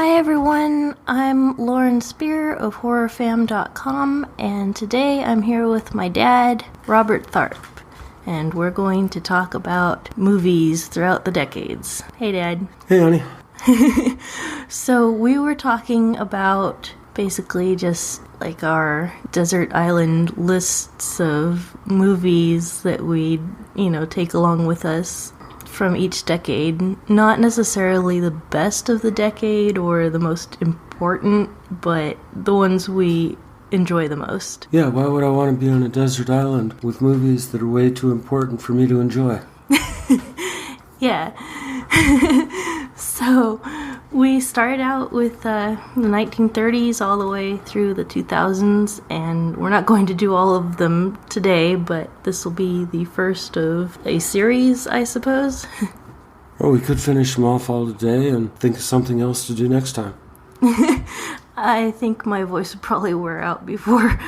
Hi everyone, I'm Lauren Spear of HorrorFam.com, and today I'm here with my dad, Robert Tharp, and we're going to talk about movies throughout the decades. Hey Dad. Hey honey. So we were talking about basically just like our desert island lists of movies that we, take along with us from each decade. Not necessarily the best of the decade or the most important, but the ones we enjoy the most. Yeah, why would I want to be on a desert island with movies that are way too important for me to enjoy? Yeah. So we started out with the 1930s all the way through the 2000s, and we're not going to do all of them today, but this will be the first of a series, I suppose. Or we could finish them off all today and think of something else to do next time. I think my voice would probably wear out before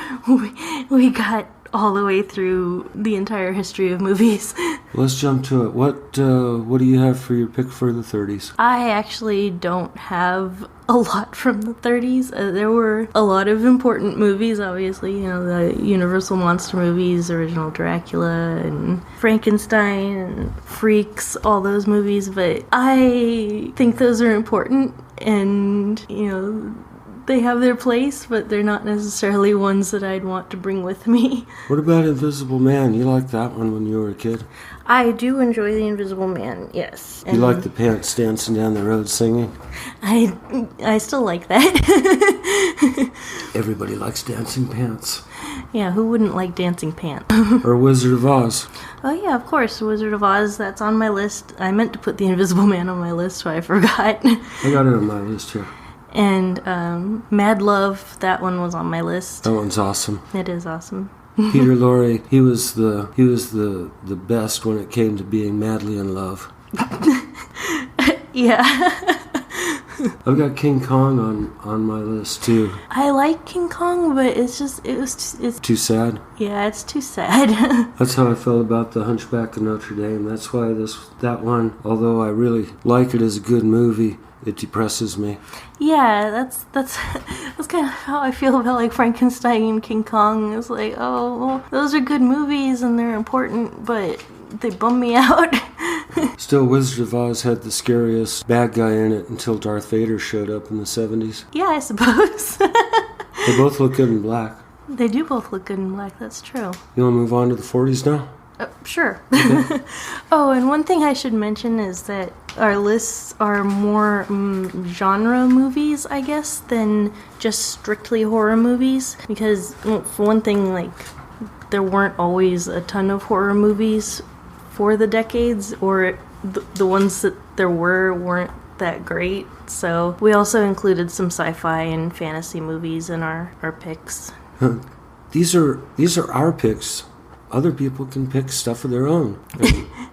we got all the way through the entire history of movies. Let's jump to it. What do you have for your pick for the 30s? I actually don't have a lot from the 30s. There were a lot of important movies, obviously, the Universal Monster movies, original Dracula, and Frankenstein, and Freaks, all those movies, but I think those are important, and, they have their place, but they're not necessarily ones that I'd want to bring with me. What about Invisible Man? You liked that one when you were a kid? I do enjoy The Invisible Man, yes. You like the pants dancing down the road singing? I still like that. Everybody likes dancing pants. Yeah, who wouldn't like dancing pants? Or Wizard of Oz. Oh yeah, of course, Wizard of Oz, that's on my list. I meant to put The Invisible Man on my list, so I forgot. I got it on my list here. And Mad Love, that one was on my list. That one's awesome. It is awesome. Peter Lorre, he was the best when it came to being madly in love. Yeah. I've got King Kong on my list too. I like King Kong, but it's too sad. Yeah, it's too sad. That's how I felt about The Hunchback of Notre Dame. That's why that one, although I really like it as a good movie, it depresses me. Yeah, that's kind of how I feel about like Frankenstein and King Kong. It's like, oh, well, those are good movies and they're important, but they bum me out. Still, Wizard of Oz had the scariest bad guy in it until Darth Vader showed up in the 70s. Yeah, I suppose. They both look good in black. They do both look good in black, that's true. You want to move on to the 40s now? Sure. Okay. Oh, and one thing I should mention is that our lists are more genre movies, I guess, than just strictly horror movies. Because, for one thing, there weren't always a ton of horror movies for the decades, or the ones that there weren't that great. So we also included some sci-fi and fantasy movies in our picks. These are our picks. Other people can pick stuff of their own,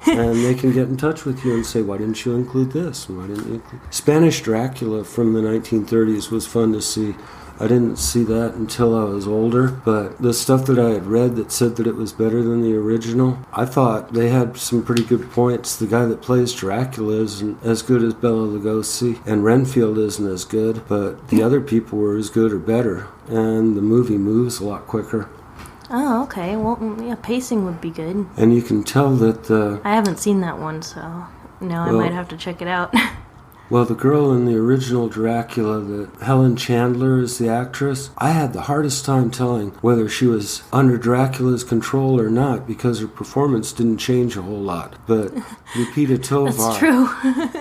and they can get in touch with you and say, why didn't you include this? And why didn't you include... Spanish Dracula from the 1930s was fun to see. I didn't see that until I was older, but the stuff that I had read that said that it was better than the original, I thought they had some pretty good points. The guy that plays Dracula isn't as good as Bela Lugosi, and Renfield isn't as good, but the other people were as good or better, and the movie moves a lot quicker. Oh, okay. Well, yeah, pacing would be good. And you can tell that I haven't seen that one, so I might have to check it out. Well, the girl in the original Dracula, Helen Chandler is the actress. I had the hardest time telling whether she was under Dracula's control or not, because her performance didn't change a whole lot. But Lupita Tovar... That's true.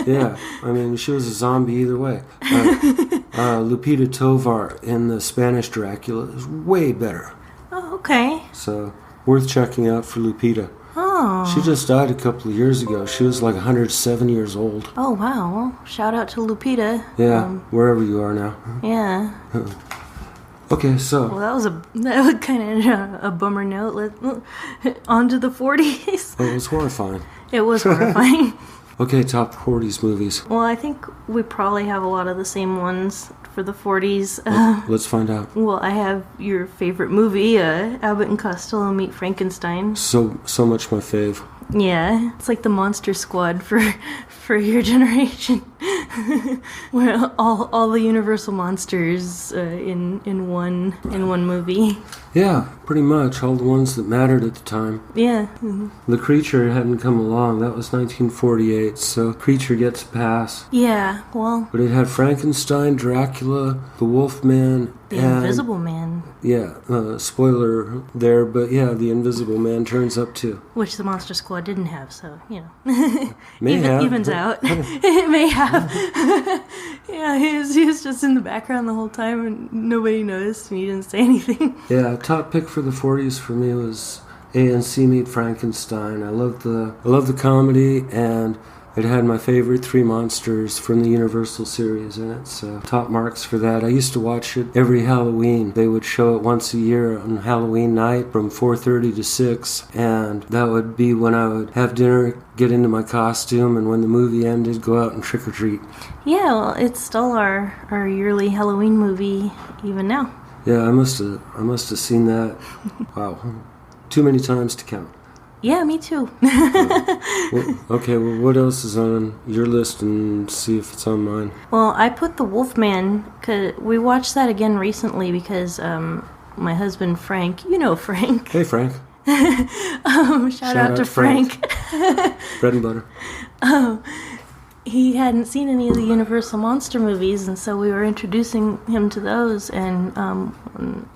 Yeah, I mean, she was a zombie either way. Lupita Tovar in the Spanish Dracula is way better. Oh, okay. So, worth checking out for Lupita. Oh. She just died a couple of years ago. She was like 107 years old. Oh, wow. Well, shout out to Lupita. Yeah, wherever you are now. Yeah. Okay, so... Well, that was kind of a bummer note. On to the 40s. It was horrifying. It was horrifying. Okay, top 40s movies. Well, I think we probably have a lot of the same ones for the 40s. Let's find out. Well, I have your favorite movie, Abbott and Costello Meet Frankenstein. So much my fave. Yeah, it's like the Monster Squad for your generation. Well, all the Universal monsters in one movie. Yeah, pretty much all the ones that mattered at the time. Yeah. The Creature hadn't come along. That was 1948, so Creature gets a pass. Yeah. Well, But it had Frankenstein, Dracula, the Wolfman, the and Invisible Man, yeah, spoiler there, but yeah, the Invisible Man turns up too. which the Monster Squad didn't have. So May have. evens out. It may have. Yeah, he was just in the background the whole time, and nobody noticed, and he didn't say anything. Yeah, top pick for the 40s for me was A&C Meet Frankenstein. I love the comedy, and it had my favorite three monsters from the Universal series in it, so top marks for that. I used to watch it every Halloween. They would show it once a year on Halloween night from 4:30 to 6, and that would be when I would have dinner, get into my costume, and when the movie ended, go out and trick-or-treat. Yeah, well, it's still our yearly Halloween movie even now. Yeah, I must have seen that. Wow, too many times to count. Yeah, me too. Okay, well, what else is on your list, and see if it's on mine? Well, I put The Wolfman, cause we watched that again recently because my husband Frank, you know Frank. Hey, Frank. Shout out to Frank. Bread and butter. He hadn't seen any of the Universal Monster movies, and so we were introducing him to those, and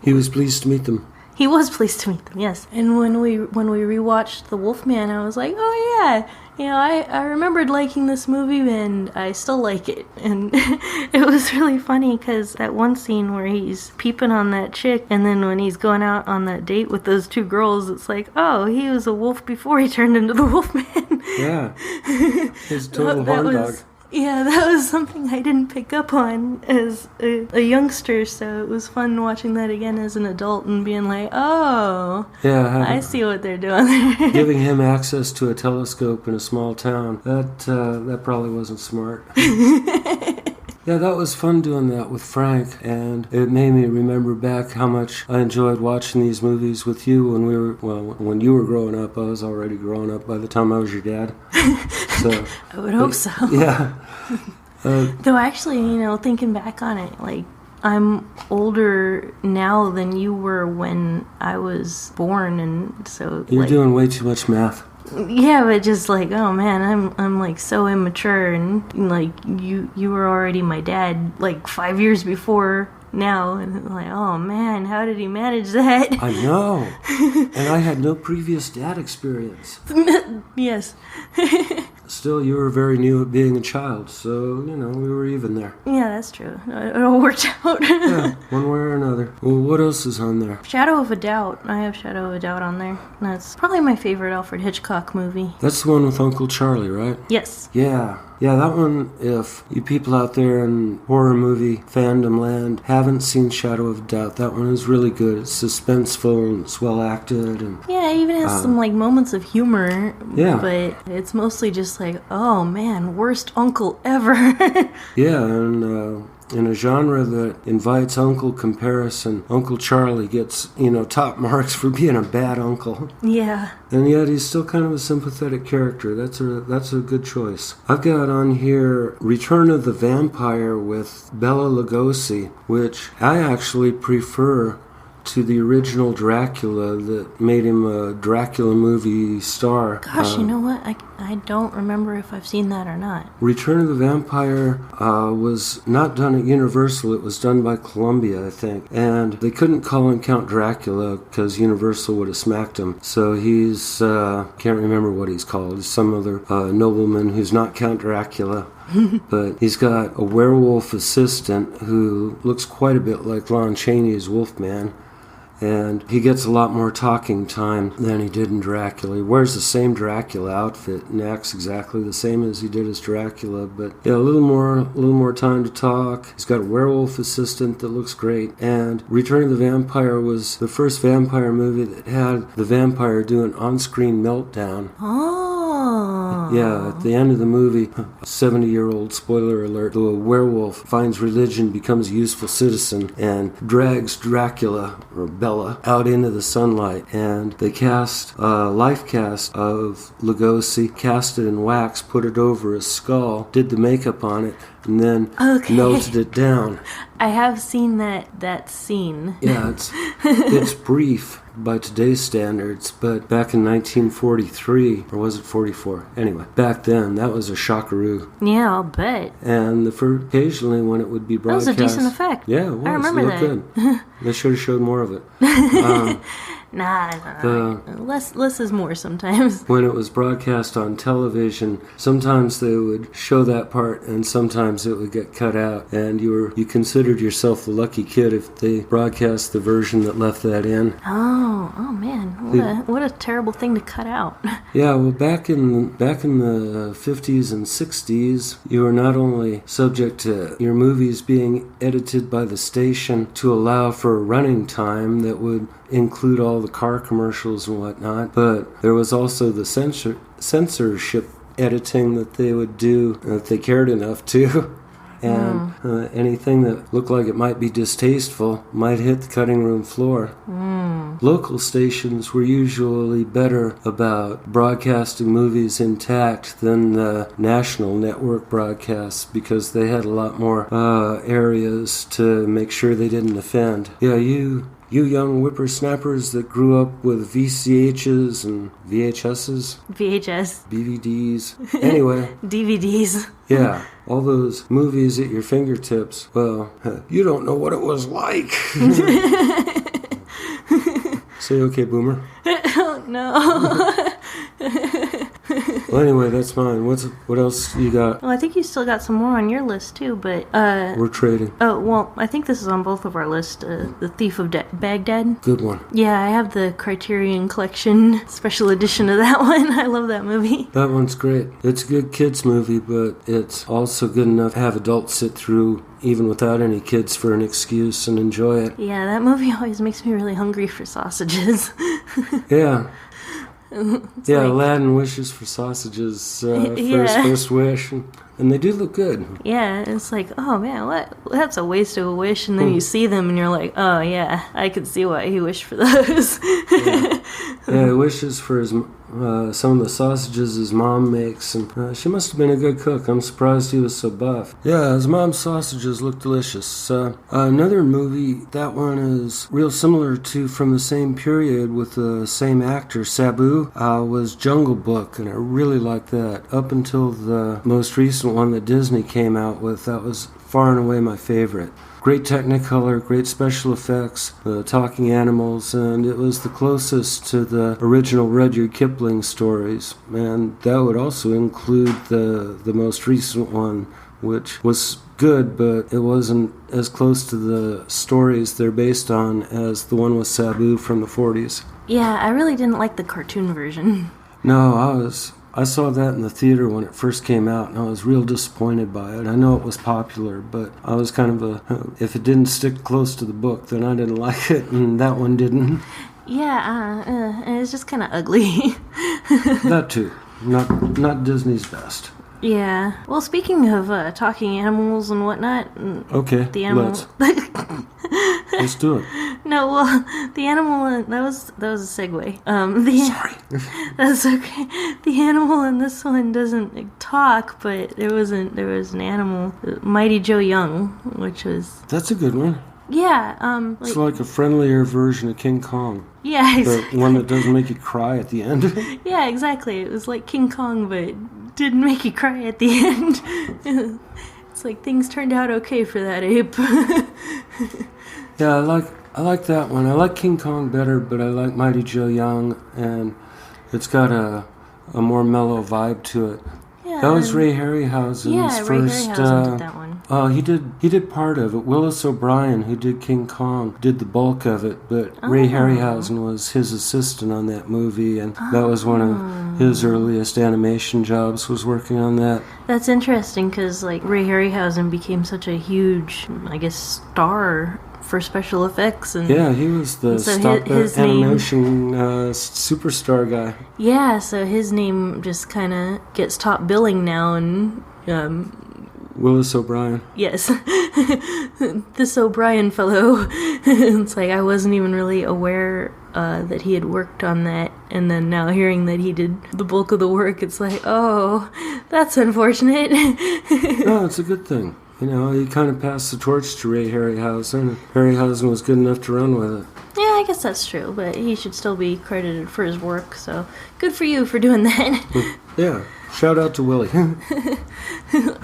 He was pleased to meet them. he was pleased to meet them, yes. And when we rewatched The Wolfman, I was like, oh yeah, I remembered liking this movie, and I still like it. And it was really funny because that one scene where he's peeping on that chick, and then when he's going out on that date with those two girls, it's like, oh, he was a wolf before he turned into the Wolfman. Yeah, he's a total horn dog. Yeah, that was something I didn't pick up on as a youngster, so it was fun watching that again as an adult and being like, oh, Yeah, I see what they're doing there. giving him access to a telescope in a small town, that probably wasn't smart. Yeah, that was fun doing that with Frank, and it made me remember back how much I enjoyed watching these movies with you when you were growing up. I was already growing up by the time I was your dad. So I would hope so. Yeah. Though actually, thinking back on it, like, I'm older now than you were when I was born, and so You're doing way too much math. yeah, but just like, oh man, I'm like so immature, and like you were already my dad like 5 years before now, and like, oh man, how did he manage that? I know. And I had no previous dad experience. Yes. Still, you were very new at being a child, so, we were even there. Yeah, that's true. It all worked out. Yeah, one way or another. Well, what else is on there? Shadow of a Doubt. I have Shadow of a Doubt on there. That's probably my favorite Alfred Hitchcock movie. That's the one with Uncle Charlie, right? Yes. Yeah, that one, if you people out there in horror movie fandom land haven't seen Shadow of a Doubt, that one is really good. It's suspenseful and it's well acted. And Yeah, it even has some like moments of humor. Yeah. But it's mostly just like, oh man, worst uncle ever. yeah, and in a genre that invites uncle comparison, Uncle Charlie gets, top marks for being a bad uncle. Yeah. And yet he's still kind of a sympathetic character. That's a good choice. I've got on here Return of the Vampire with Bela Lugosi, which I actually prefer to the original Dracula that made him a Dracula movie star. Gosh, you know what? I don't remember if I've seen that or not. Return of the Vampire was not done at Universal. It was done by Columbia, I think. And they couldn't call him Count Dracula because Universal would have smacked him. So he's, can't remember what he's called. He's some other nobleman who's not Count Dracula. But he's got a werewolf assistant who looks quite a bit like Lon Chaney's Wolfman. And he gets a lot more talking time than he did in Dracula. He wears the same Dracula outfit and acts exactly the same as he did as Dracula, but yeah, a little more time to talk. He's got a werewolf assistant that looks great. And Return of the Vampire was the first vampire movie that had the vampire do an on-screen meltdown. Oh. Yeah, at the end of the movie, 70-year-old, spoiler alert, the werewolf finds religion, becomes a useful citizen, and drags Dracula, or Bella, out into the sunlight. And they cast a life cast of Lugosi, cast it in wax, put it over his skull, did the makeup on it, and then melted it down. I have seen that scene. Yeah, it's brief by today's standards, but back in 1943, or was it 44? Anyway, back then, that was a shockaroo. Yeah, I'll bet. And occasionally when it would be broadcast... That was a decent effect. Yeah, it was. I remember it looked that. Good. They should have showed more of it. Nah. Less is more sometimes. When it was broadcast on television, sometimes they would show that part and sometimes it would get cut out. And you considered yourself the lucky kid if they broadcast the version that left that in. Oh man. What a terrible thing to cut out. Yeah, well, back in the 50s and 60s, you were not only subject to your movies being edited by the station to allow for a running time that would include all the car commercials and whatnot, but there was also the censorship editing that they would do if they cared enough to. And anything that looked like it might be distasteful might hit the cutting room floor. Local stations were usually better about broadcasting movies intact than the national network broadcasts because they had a lot more areas to make sure they didn't offend. Yeah, you young whippersnappers that grew up with VCHs and VHSs? VHS. BVDs. Anyway. DVDs. Yeah, all those movies at your fingertips. Well, you don't know what it was like. Say okay, Boomer. Oh, no. Well, anyway, that's mine. What else you got? Well, I think you still got some more on your list, too, but... We're trading. Oh, well, I think this is on both of our lists. The Thief of Baghdad. Good one. Yeah, I have the Criterion Collection special edition of that one. I love that movie. That one's great. It's a good kids movie, but it's also good enough to have adults sit through even without any kids for an excuse and enjoy it. Yeah, that movie always makes me really hungry for sausages. Yeah. Yeah, like, Aladdin wishes for sausages for his first wish, and they do look good. Yeah, it's like, oh man, that's a waste of a wish, and then you see them and you're like, oh yeah, I could see why he wished for those. Yeah, he wishes for his some of the sausages his mom makes, and she must have been a good cook. I'm surprised he was so buff. Yeah, his mom's sausages look delicious. Another movie, that one is real similar to from the same period with the same actor, Sabu, was Jungle Book, and I really liked that. Up until the most recent one that Disney came out with, that was far and away my favorite. Great Technicolor, great special effects, talking animals, and it was the closest to the original Rudyard Kipling stories. And that would also include the most recent one, which was good, but it wasn't as close to the stories they're based on as the one with Sabu from the 40s. Yeah, I really didn't like the cartoon version. No, I saw that in the theater when it first came out, and I was real disappointed by it. I know it was popular, but I was kind of if it didn't stick close to the book, then I didn't like it, and that one didn't. Yeah, it's just kind of ugly. That too. Not Disney's best. Yeah. Well, speaking of talking animals and whatnot... Okay, the animal... Let's do it. No, well, the animal... That was a segue. Sorry. That's okay. The animal in this one doesn't talk, but there was an animal, Mighty Joe Young, which was... That's a good one. Yeah, it's like a friendlier version of King Kong. Yeah, exactly. The one that doesn't make you cry at the end. Yeah, exactly. It was like King Kong, but didn't make you cry at the end. It's like things turned out okay for that ape. Yeah, I like that one. I like King Kong better, but I like Mighty Joe Young, and it's got a more mellow vibe to it. Yeah, that was Ray Harryhausen's first. Ray Harryhausen did that one. He did part of it. Willis O'Brien, who did King Kong, did the bulk of it, but Ray Harryhausen was his assistant on that movie, and that was one of his earliest animation jobs, was working on that. That's interesting, because like Ray Harryhausen became such a huge, I guess, star for special effects. And yeah, he was the so stop his animation superstar guy. Yeah, so his name just kind of gets top billing now, and Willis O'Brien. yes, this O'Brien fellow. It's like I wasn't even really aware that he had worked on that, and then now hearing that he did the bulk of the work, it's like, oh, that's unfortunate. No, it's a good thing. You know, he kind of passed the torch to Ray Harryhausen. Harryhausen was good enough to run with it. Yeah, I guess that's true, but he should still be credited for his work, so good for you for doing that. Yeah, shout out to Willie.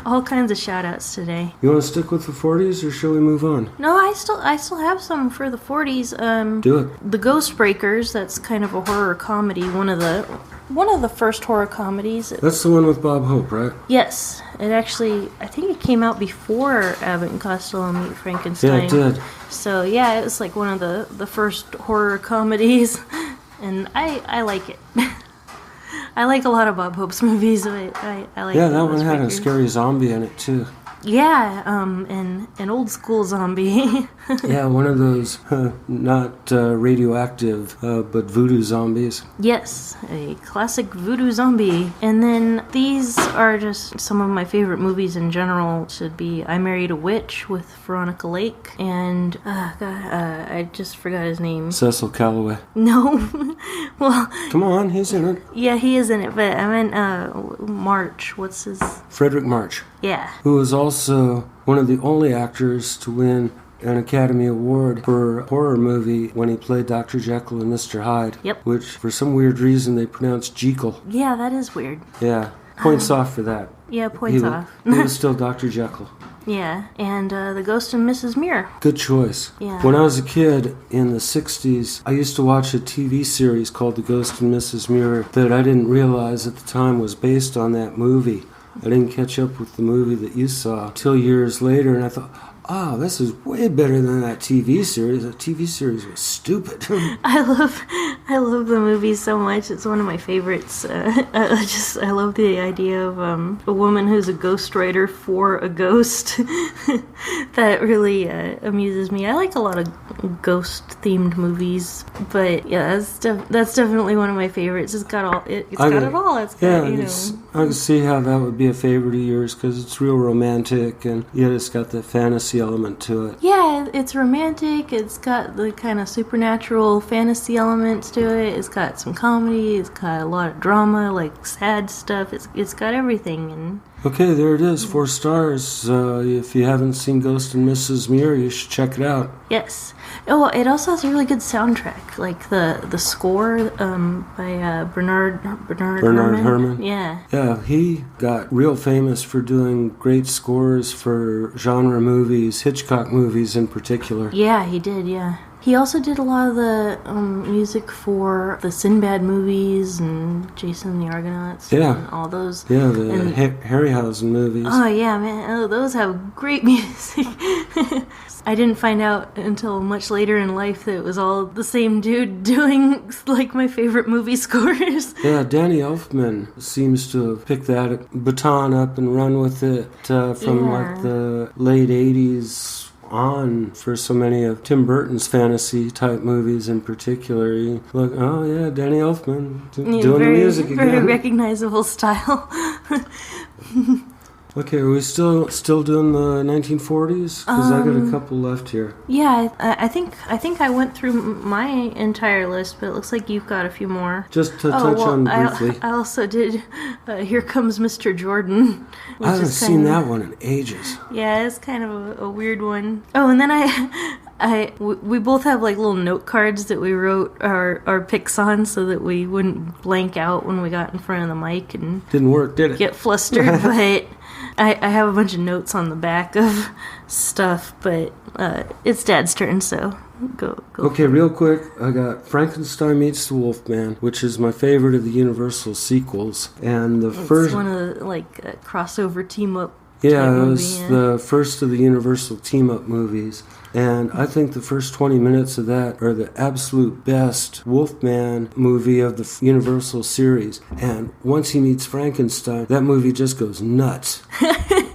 All kinds of shout outs today. You want to stick with the 40s, or shall we move on? No, I still have some for the 40s. Do it. The Ghost Breakers, that's kind of a horror comedy, one of the first horror comedies. That's the one with Bob Hope, right? Yes, it actually, I think it came out before Abbott and Costello Meet Frankenstein. Yeah, it did. So yeah, it was like one of the first horror comedies, and I like it. I like a lot of Bob Hope's movies. I like. Yeah, that one had a scary zombie in it too. Yeah, and an old school zombie. Yeah, one of those not radioactive, but voodoo zombies. Yes, a classic voodoo zombie. And then these are just some of my favorite movies in general. Should be I Married a Witch with Veronica Lake and I just forgot his name. Cecil Calloway. No, well. Come on, he's in it. Yeah, he is in it, but I meant March. What's his? Frederick March. Yeah. Who was also one of the only actors to win an Academy Award for a horror movie when he played Dr. Jekyll and Mr. Hyde. Yep. Which, for some weird reason, they pronounced Jekyll. Yeah, that is weird. Yeah. Points off for that. Yeah, points off. He was still Dr. Jekyll. Yeah, and The Ghost and Mrs. Muir. Good choice. Yeah. When I was a kid in the 60s, I used to watch a TV series called The Ghost and Mrs. Muir that I didn't realize at the time was based on that movie. I didn't catch up with the movie that you saw till years later, and I thought, oh, this is way better than that TV series. That TV series was stupid. I love the movie so much. It's one of my favorites. I love the idea of a woman who's a ghostwriter for a ghost. That really amuses me. I like a lot of ghost-themed movies, but yeah, that's definitely one of my favorites. It's got all. It's got it all. It's got, I can see how that would be a favorite of yours because it's real romantic and yet it's got the fantasy element to it. Yeah, it's romantic. It's got the kind of supernatural fantasy elements to it. It's got some comedy. It's got a lot of drama, like sad stuff. It's got everything. And okay, there it is, 4 stars. If you haven't seen Ghost and Mrs. Muir, you should check it out. Yes. Oh, it also has a really good soundtrack, like the score by Bernard Herrmann. Yeah. Yeah, he got real famous for doing great scores for genre movies, Hitchcock movies in particular. Yeah, he did, yeah. He also did a lot of the music for the Sinbad movies and Jason and the Argonauts. Yeah. And all those. Yeah, the Harryhausen movies. Oh, yeah, man. Oh, those have great music. I didn't find out until much later in life that it was all the same dude doing, like, my favorite movie scores. Yeah, Danny Elfman seems to have picked that baton up and run with it from, like, the late 80s on for so many of Tim Burton's fantasy type movies in particular. You look, oh yeah, Danny Elfman doing the music again. Very recognizable style. Okay, are we still doing the 1940s? Because I got a couple left here. Yeah, I think I went through my entire list, but it looks like you've got a few more. Just to touch on briefly. I also did Here Comes Mr. Jordan. I haven't seen that one in ages. Yeah, it's kind of a weird one. Oh, and then we both have like little note cards that we wrote our picks on so that we wouldn't blank out when we got in front of the mic and didn't work, did it? Get flustered, but I have a bunch of notes on the back of stuff, but it's Dad's turn, so go. Okay, real quick, I got Frankenstein Meets the Wolfman, which is my favorite of the Universal sequels, and it's one of the crossover team up. Yeah, it was the first of the Universal team-up movies. And I think the first 20 minutes of that are the absolute best Wolfman movie of the Universal series. And once he meets Frankenstein, that movie just goes nuts.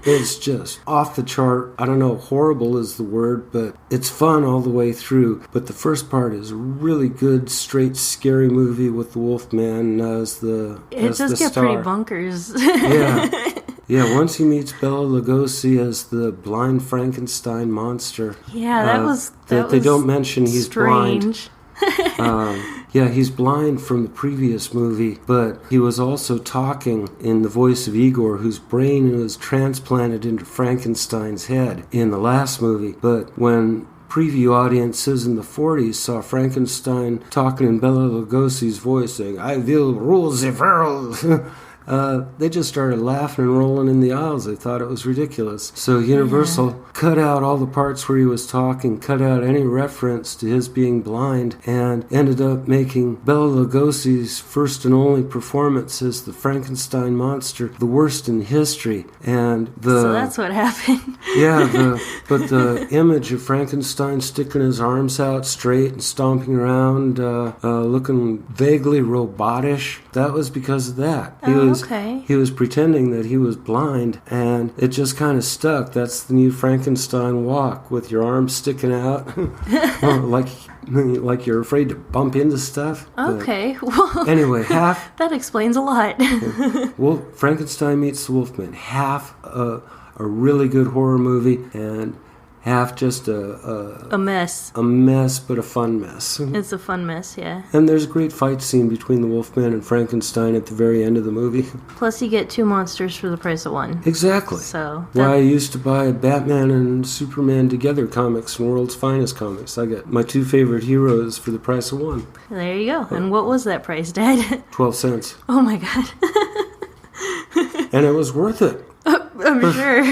It's just off the chart. I don't know, horrible is the word, but it's fun all the way through. But the first part is a really good, straight, scary movie with the Wolfman as the It does get star. pretty bonkers. Yeah. Yeah, once he meets Bela Lugosi as the blind Frankenstein monster. Yeah, that was they don't mention he's strange. blind. Yeah, he's blind from the previous movie, but he was also talking in the voice of Igor, whose brain was transplanted into Frankenstein's head in the last movie. But when preview audiences in the 40s saw Frankenstein talking in Bela Lugosi's voice, saying, "I will rule the world," they just started laughing and rolling in the aisles. They thought it was ridiculous. So Universal cut out all the parts where he was talking, cut out any reference to his being blind, and ended up making Bela Lugosi's first and only performance as the Frankenstein monster the worst in history. And so that's what happened. but the image of Frankenstein sticking his arms out straight and stomping around, looking vaguely robotish, that was because of that. He was pretending that he was blind, and it just kind of stuck. That's the new Frankenstein walk, with your arms sticking out, like you're afraid to bump into stuff. Okay, well, anyway, half that explains a lot. Well, Frankenstein meets the Wolfman. Half a really good horror movie, and half just a mess. A mess, but a fun mess. It's a fun mess, yeah. And there's a great fight scene between the Wolfman and Frankenstein at the very end of the movie. Plus you get two monsters for the price of one. Exactly. So why I used to buy Batman and Superman Together comics and World's Finest comics. I got my two favorite heroes for the price of one. There you go. And what was that price, Dad? 12 cents. Oh my God. And it was worth it. I'm sure.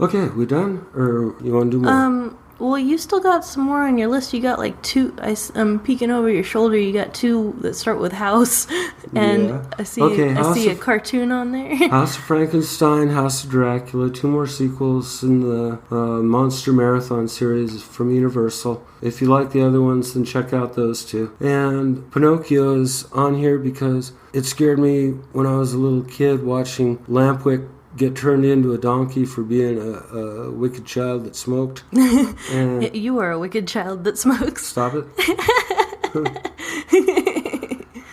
Okay, we done? Or you want to do more? Well, you still got some more on your list. You got like two. I'm peeking over your shoulder. You got two that start with house, and Yeah. I see a cartoon on there. House of Frankenstein, House of Dracula, two more sequels in the Monster Marathon series from Universal. If you like the other ones, then check out those two. And Pinocchio is on here because it scared me when I was a little kid watching Lampwick get turned into a donkey for being a wicked child that smoked. And you are a wicked child that smokes. Stop it.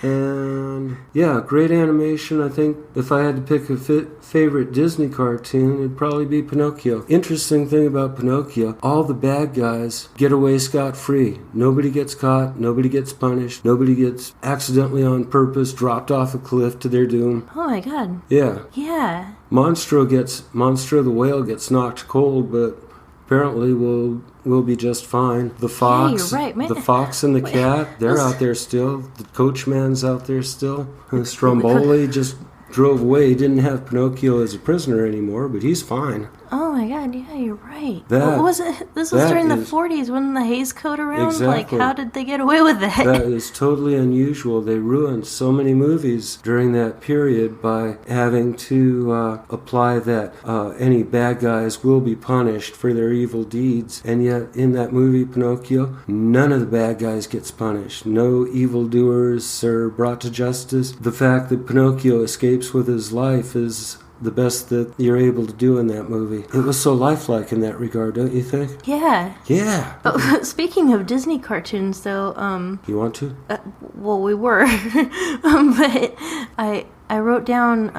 And yeah, great animation. I think if I had to pick a favorite Disney cartoon, it'd probably be Pinocchio. Interesting thing about Pinocchio, all the bad guys get away scot-free. Nobody gets caught, nobody gets punished, nobody gets accidentally on purpose dropped off a cliff to their doom. Oh my God. Yeah. Yeah. Monstro the whale gets knocked cold, but apparently we'll be just fine. The fox, you're right, man. The fox and the cat, they're out there still. The coachman's out there still. Stromboli just drove away. He didn't have Pinocchio as a prisoner anymore, but he's fine. Oh my God, yeah, you're right. That- What was it? This was that during the is- 40s when the Hays Code around. Exactly. Like, how did they get away with that? That is totally unusual. They ruined so many movies during that period by having to apply that any bad guys will be punished for their evil deeds. And yet, in that movie, Pinocchio, none of the bad guys gets punished. No evildoers are brought to justice. The fact that Pinocchio escapes with his life is the best that you're able to do in that movie. It was so lifelike in that regard, don't you think? Yeah. Yeah. Oh, speaking of Disney cartoons, though, You want to? well, we were, but I wrote down.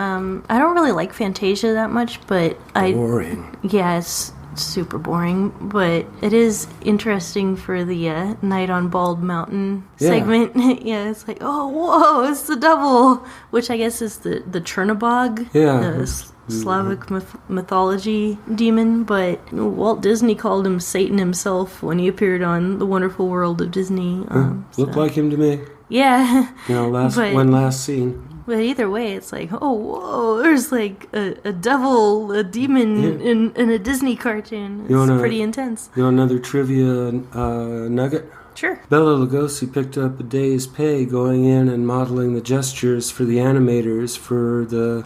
I don't really like Fantasia that much, but Boring. Yeah, it's super boring, but it is interesting for the Night on Bald Mountain segment. Yeah, it's like, oh, whoa, it's the devil, which I guess is the Chernobog, the Slavic mythology demon, but Walt Disney called him Satan himself when he appeared on The Wonderful World of Disney. Looked like him to me. Yeah. Last scene. But either way, it's like, oh, whoa, there's like a devil, a demon in a Disney cartoon. It's pretty intense. You want another trivia nugget? Sure. Bela Lugosi picked up a day's pay going in and modeling the gestures for the animators for the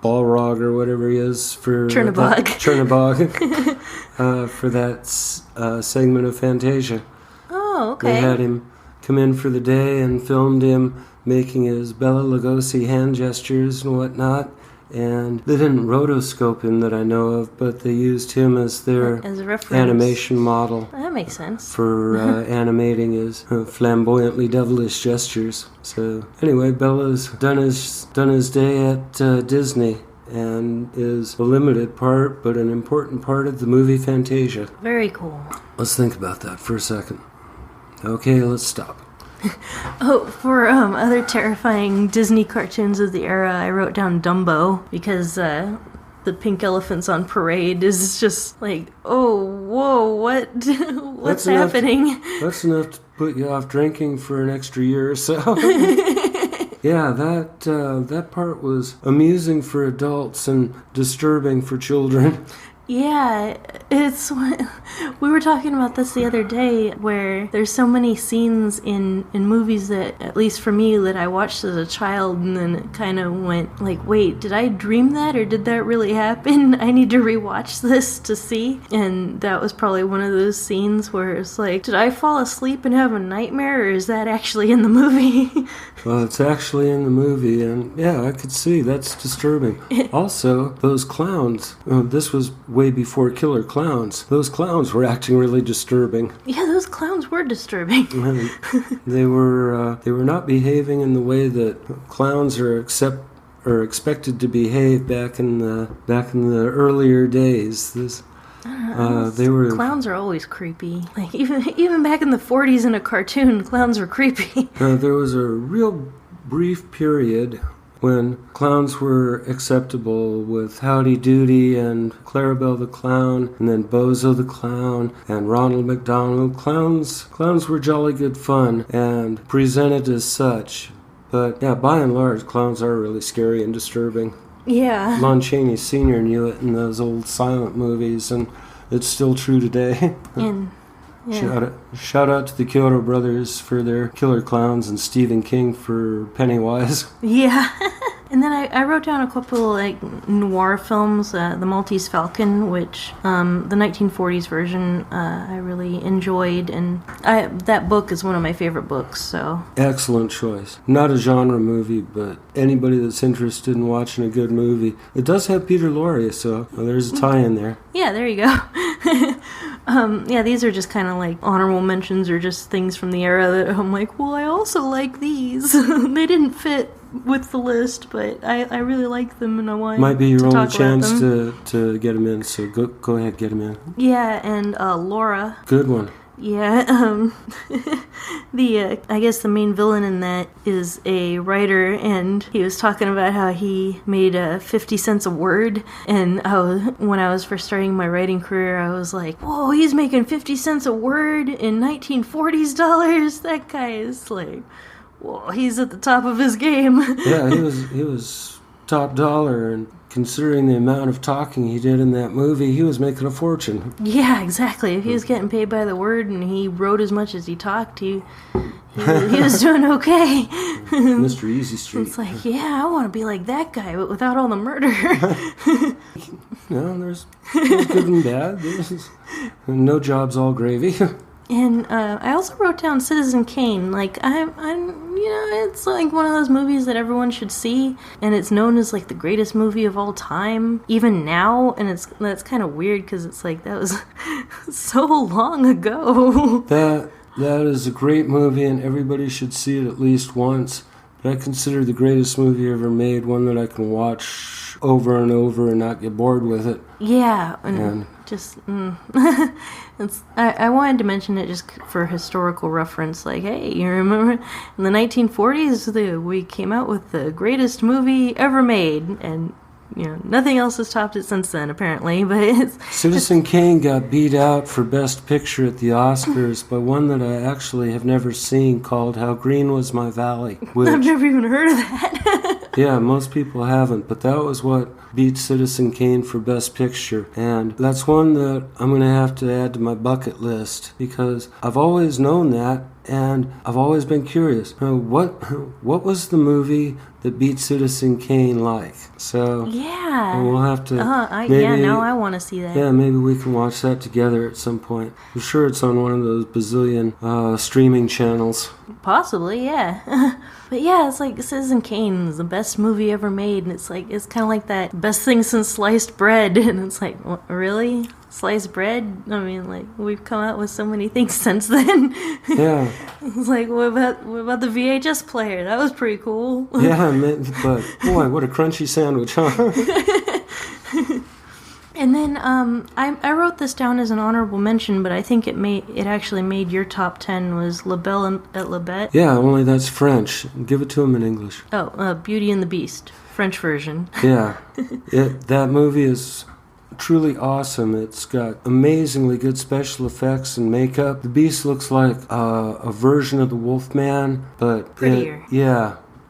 Balrog or whatever he is for Chernobog. For that segment of Fantasia. Oh, okay. They had him come in for the day and filmed him making his Bela Lugosi hand gestures and whatnot, and they didn't rotoscope him that I know of, but they used him as their as a reference. animation model. That makes sense. For animating his flamboyantly devilish gestures. So anyway, Bella's done his day at Disney, and is a limited part, but an important part of the movie Fantasia. Very cool. Let's think about that for a second. Okay, let's stop. Oh, for other terrifying Disney cartoons of the era, I wrote down Dumbo, because the pink elephants on parade is just like, oh, whoa, what's happening? That's enough to put you off drinking for an extra year or so. Yeah, that part was amusing for adults and disturbing for children. Yeah, we were talking about this the other day, where there's so many scenes in movies that, at least for me, that I watched as a child, and then it kind of went like, wait, did I dream that, or did that really happen? I need to rewatch this to see. And that was probably one of those scenes where it's like, did I fall asleep and have a nightmare, or is that actually in the movie? Well, it's actually in the movie, and yeah, I could see that's disturbing. Also, those clowns, this was way before Killer Clowns. Those clowns were acting really disturbing. Yeah, those clowns were disturbing. They were not behaving in the way that clowns are expected to behave back in the earlier days. Clowns are always creepy. Like even back in the 40s in a cartoon, clowns were creepy. There was a real brief period when clowns were acceptable, with Howdy Doody and Clarabelle the Clown, and then Bozo the Clown and Ronald McDonald. Clowns were jolly good fun and presented as such. But yeah, by and large, clowns are really scary and disturbing. Yeah. Lon Chaney Sr. knew it in those old silent movies, and it's still true today. Yeah. Shout out to the Kyoto Brothers for their Killer Clowns and Stephen King for Pennywise. Yeah. And then I wrote down a couple like noir films, The Maltese Falcon, which the 1940s version I really enjoyed, and that book is one of my favorite books. So excellent choice. Not a genre movie, but anybody that's interested in watching a good movie. It does have Peter Lorre, so there's a tie-in there. Yeah, there you go. Yeah, these are just kind of like honorable mentions, or just things from the era that I'm like, well, I also like these. They didn't fit with the list, but I really like them, and I want might be your to only talk chance about them. to get them in, so go ahead, get them in. Yeah, and Laura. Good one. Yeah, I guess the main villain in that is a writer, and he was talking about how he made 50 cents a word, and when I was first starting my writing career, I was like, whoa, he's making 50 cents a word in 1940s dollars? That guy is like, whoa, he's at the top of his game. Yeah, he was top dollar, and considering the amount of talking he did in that movie, he was making a fortune. Yeah, exactly. If he was getting paid by the word and he wrote as much as he talked, he was doing okay. Mr. Easy Street. It's like, yeah, I want to be like that guy, but without all the murder. There's good and bad. No job's all gravy. And I also wrote down Citizen Kane. Like, it's like one of those movies that everyone should see, and it's known as like the greatest movie of all time, even now. And that's kind of weird, because it's like that was so long ago. That is a great movie, and everybody should see it at least once. But I consider the greatest movie ever made one that I can watch over and over and not get bored with it. Yeah, and just I wanted to mention it just for historical reference. Like, hey, you remember in the 1940s we came out with the greatest movie ever made, and nothing else has topped it since then, apparently. But Citizen Kane got beat out for Best Picture at the Oscars by one that I actually have never seen, called How Green Was My Valley. I've never even heard of that. Yeah, most people haven't, but that was what beat Citizen Kane for Best Picture. And that's one that I'm going to have to add to my bucket list, because I've always known that, and I've always been curious. What was the movie that beat Citizen Kane like. So Yeah. we'll have to. Yeah, now I want to see that. Yeah, maybe we can watch that together at some point. I'm sure it's on one of those bazillion streaming channels. Possibly, yeah. But yeah, it's like Citizen Kane is the best movie ever made, and it's kind of like that best thing since sliced bread, and it's like, what, really? Sliced bread? I mean, like, we've come out with so many things since then. Yeah. It's like, what about the VHS player? That was pretty cool. Yeah, but boy, what a crunchy sandwich, huh? And then I wrote this down as an honorable mention, but I think it actually made your top 10 was La Belle et la Bête. Yeah, only that's French. Give it to him in English. Oh, Beauty and the Beast, French version. Yeah, that movie is truly awesome. It's got amazingly good special effects and makeup. The Beast looks like a version of the Wolfman, but prettier.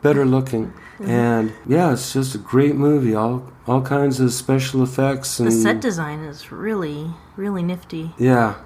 Better looking. And yeah, it's just a great movie. All kinds of special effects and the set design is really, really nifty. Yeah.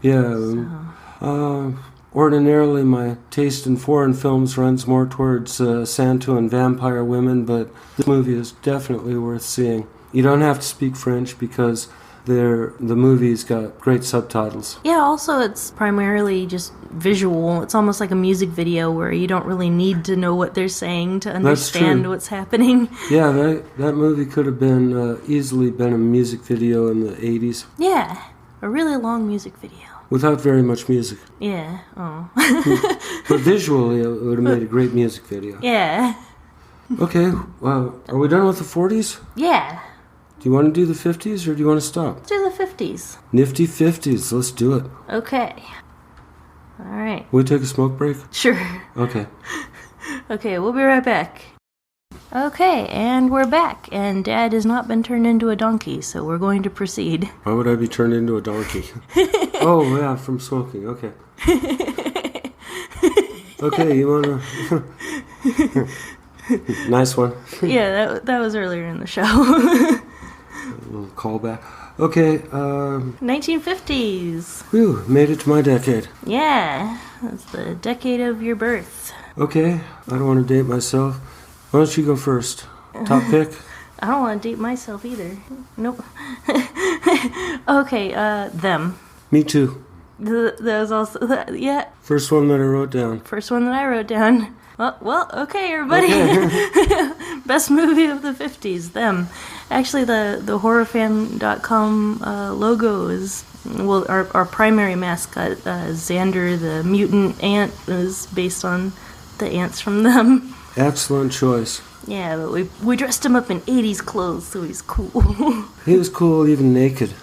Ordinarily, my taste in foreign films runs more towards Santo and vampire women, but this movie is definitely worth seeing. You don't have to speak French because the movie's got great subtitles. Yeah, also it's primarily just visual. It's almost like a music video where you don't really need to know what they're saying to understand what's happening. Yeah, that movie could have been easily been a music video in the 80s. Yeah, a really long music video. Without very much music. Yeah, oh. But visually, it would have made a great music video. Yeah. Okay, well, are we done with the 40s? Yeah. Do you want to do the 50s or do you want to stop? Let's do the 50s. Nifty 50s, let's do it. Okay. All right. Will we take a smoke break? Sure. Okay. Okay, we'll be right back. Okay, and we're back, and Dad has not been turned into a donkey, so we're going to proceed. Why would I be turned into a donkey? Oh, yeah, from smoking, okay. Okay, you want to... Nice one. Yeah, that was earlier in the show. A little callback. Okay, 1950s. Whew, made it to my decade. Yeah, that's the decade of your birth. Okay, I don't want to date myself. Why don't you go first? Top pick? I don't want to date myself either. Nope. Okay, them. Me too. That was also, yeah. First one that I wrote down. First one that I wrote down. Well, okay, everybody. Okay. Best movie of the 50s, them. Actually, the horrorfan.com logo is, well, our primary mascot, Xander the mutant ant, is based on the ants from them. Excellent choice. Yeah, but we dressed him up in 80s clothes, so he's cool. He was cool even naked.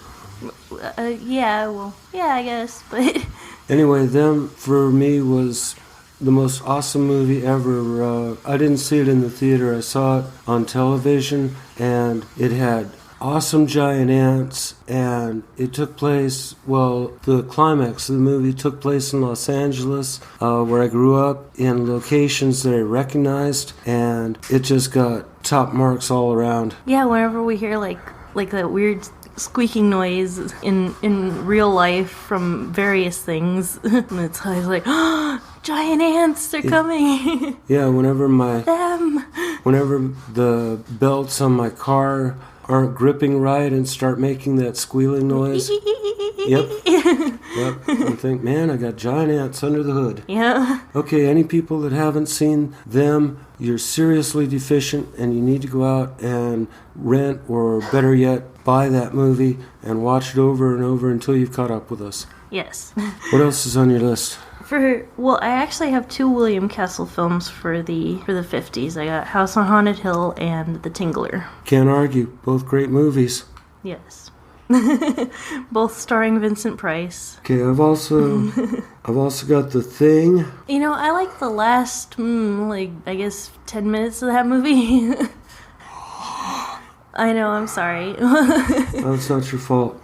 Yeah, I guess, but... Anyway, them, for me, was the most awesome movie ever. I didn't see it in the theater. I saw it on television, and it had awesome giant ants, and it took place, well, the climax of the movie took place in Los Angeles, where I grew up, in locations that I recognized, and it just got top marks all around. Yeah, whenever we hear like that weird squeaking noise in real life from various things, and it's always like, oh, giant ants, they're coming. Yeah, whenever the belts on my car aren't gripping right and start making that squealing noise. Yep. I think, man, I got giant ants under the hood. Yeah. Okay, any people that haven't seen them, you're seriously deficient and you need to go out and rent, or better yet, buy that movie and watch it over and over until you've caught up with us. Yes. What else is on your list? Well, I actually have two William Castle films for the 50s. I got House on Haunted Hill and The Tingler. Can't argue. Both great movies. Yes. Both starring Vincent Price. Okay, I've also got The Thing. You know, I like the last, I guess 10 minutes of that movie. I know, I'm sorry. That's not your fault.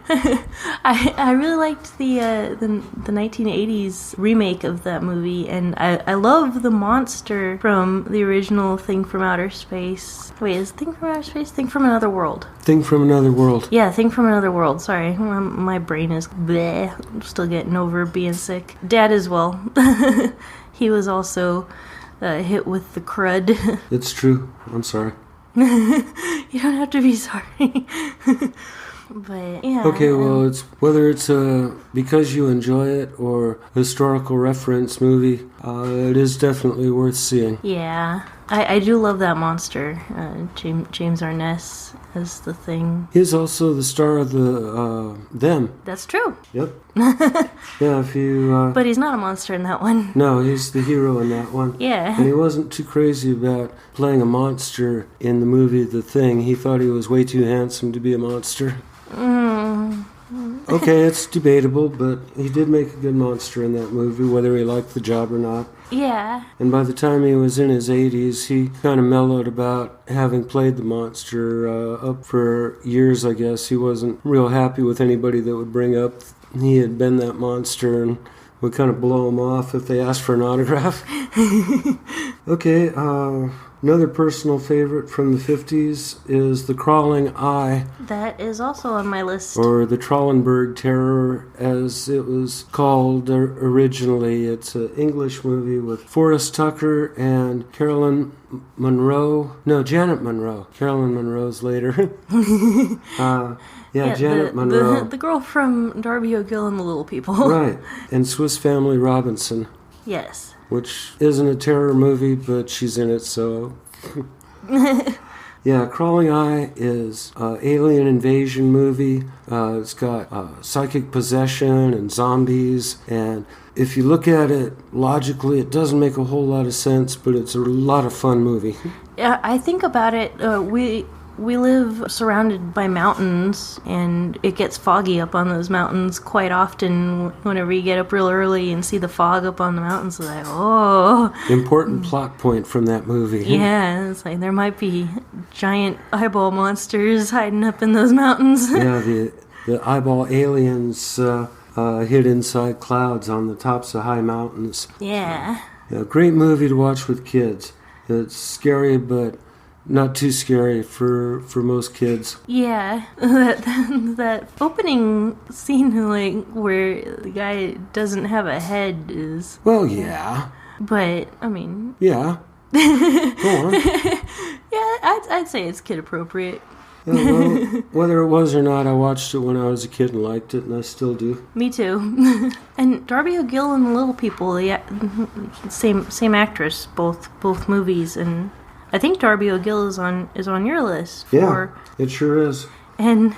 I really liked the 1980s remake of that movie, and I love the monster from the original Thing from Outer Space. Wait, is Thing from Outer Space? Thing from Another World. Thing from Another World. Yeah, Thing from Another World. Sorry, my brain is bleh. I'm still getting over being sick. Dad as well. He was also hit with the crud. It's true. I'm sorry. You don't have to be sorry. But yeah. Okay, well, it's whether it's because you enjoy it or historical reference movie, it is definitely worth seeing. Yeah, I do love that monster. James Arness as the Thing. He's also the star of the Them. That's true. Yep. Yeah, if you. But he's not a monster in that one. No, he's the hero in that one. Yeah. And he wasn't too crazy about playing a monster in the movie The Thing. He thought he was way too handsome to be a monster. Okay, it's debatable, but he did make a good monster in that movie, whether he liked the job or not. Yeah. And by the time he was in his 80s, he kind of mellowed about having played the monster up for years, I guess. He wasn't real happy with anybody that would bring up he had been that monster and would kind of blow him off if they asked for an autograph. Okay, another personal favorite from the 50s is The Crawling Eye. That is also on my list. Or the Trollenberg Terror, as it was called originally. It's an English movie with Forrest Tucker and Carolyn Monroe. No, Janet Monroe. Carolyn Monroe's later. Janet Monroe. The girl from Darby O'Gill and the Little People. Right, and Swiss Family Robinson. Yes. Which isn't a terror movie, but she's in it, so... Yeah, Crawling Eye is an alien invasion movie. It's got psychic possession and zombies, and if you look at it logically, it doesn't make a whole lot of sense, but it's a lot of fun movie. Yeah, I think about it, we live surrounded by mountains, and it gets foggy up on those mountains quite often. Whenever you get up real early and see the fog up on the mountains, it's like, oh. Important plot point from that movie. Yeah, it's like there might be giant eyeball monsters hiding up in those mountains. Yeah, the eyeball aliens hid inside clouds on the tops of high mountains. Yeah. Great movie to watch with kids. It's scary, but not too scary for most kids. Yeah, that opening scene, like where the guy doesn't have a head, is. Well, yeah. But I mean. Yeah. Go on. Yeah, I'd say it's kid appropriate. Well, whether it was or not, I watched it when I was a kid and liked it, and I still do. Me too. And Darby O'Gill and the Little People, same actress, both movies, and I think Darby O'Gill is on your list. Yeah, it sure is. And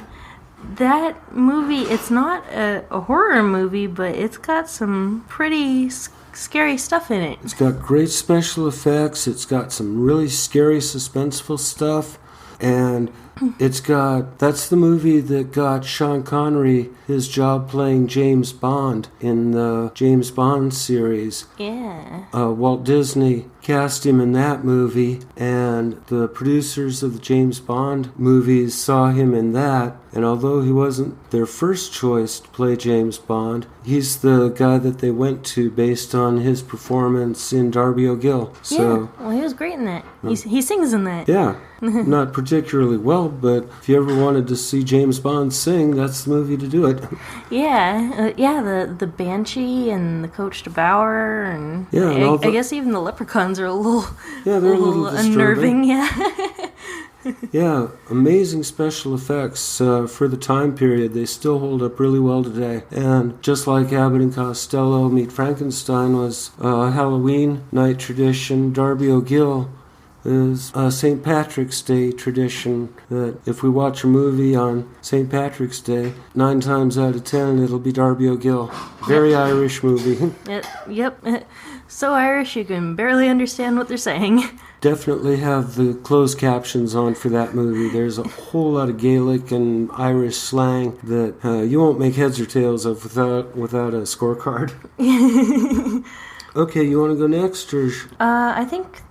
that movie, it's not a horror movie, but it's got some pretty scary stuff in it. It's got great special effects. It's got some really scary, suspenseful stuff. And that's the movie that got Sean Connery his job playing James Bond in the James Bond series. Yeah. Walt Disney cast him in that movie, and the producers of the James Bond movies saw him in that, and although he wasn't their first choice to play James Bond, he's the guy that they went to based on his performance in Darby O'Gill. So, yeah, well, he was great in that. He sings in that. Yeah. Not particularly well, but if you ever wanted to see James Bond sing, that's the movie to do it. Yeah, the Banshee and the Coach de Boer, and I guess even the leprechauns are a little unnerving. Yeah. Yeah, amazing special effects for the time period. They still hold up really well today. And just like Abbott and Costello Meet Frankenstein was a Halloween night tradition, Darby O'Gill is a St. Patrick's Day tradition, that if we watch a movie on St. Patrick's Day, 9 times out of 10 it'll be Darby O'Gill. Very Irish movie. Yep. So Irish you can barely understand what they're saying. Definitely have the closed captions on for that movie. There's a whole lot of Gaelic and Irish slang that you won't make heads or tails of without a scorecard. Okay, you want to go next? Or I think...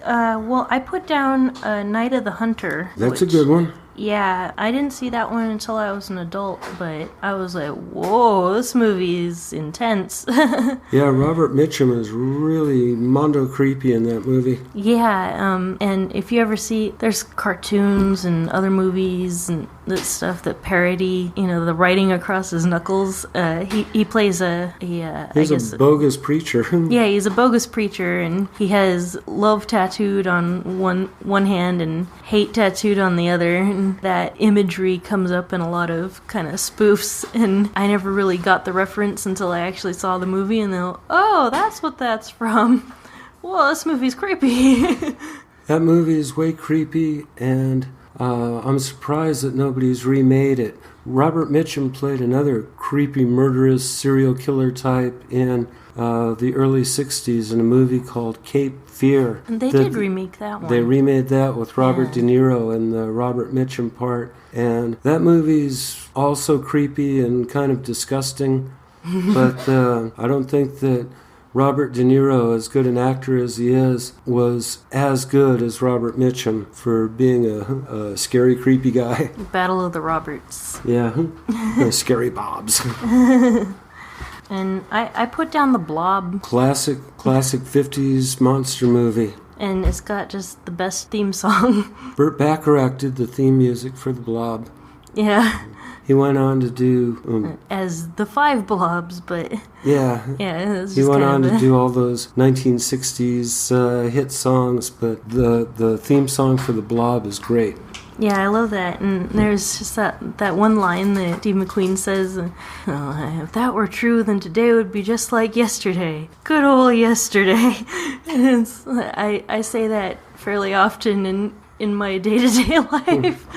I put down Night of the Hunter. That's a good one. Yeah, I didn't see that one until I was an adult, but I was like, whoa, this movie is intense. Yeah, Robert Mitchum is really mondo creepy in that movie. Yeah, and if you ever see, there's cartoons and other movies and that stuff that parody, the writing across his knuckles. He plays He's a bogus preacher. Yeah, he's a bogus preacher, and he has love tattooed on one hand and hate tattooed on the other, and that imagery comes up in a lot of kind of spoofs, and I never really got the reference until I actually saw the movie, and they'll, oh, that's what that's from. Well, this movie's creepy. That movie is way creepy, and I'm surprised that nobody's remade it. Robert Mitchum played another creepy, murderous serial killer type in the early 60s in a movie called Cape Fear. And they did remake that one. They remade that with Robert De Niro in the Robert Mitchum part. And that movie's also creepy and kind of disgusting. But I don't think that Robert De Niro, as good an actor as he is, was as good as Robert Mitchum for being a scary, creepy guy. Battle of the Roberts. Yeah, Scary Bobs. And I put down The Blob. Classic 50s monster movie. And it's got just the best theme song. Burt Bacharach did the theme music for The Blob. Yeah. He went on to do... as the Five Blobs, but... Yeah. Yeah, it was just he went on to do all those 1960s hit songs, but the theme song for The Blob is great. Yeah, I love that. And there's just that one line that Steve McQueen says, oh, if that were true, then today would be just like yesterday. Good old yesterday. And I say that fairly often in my day-to-day life.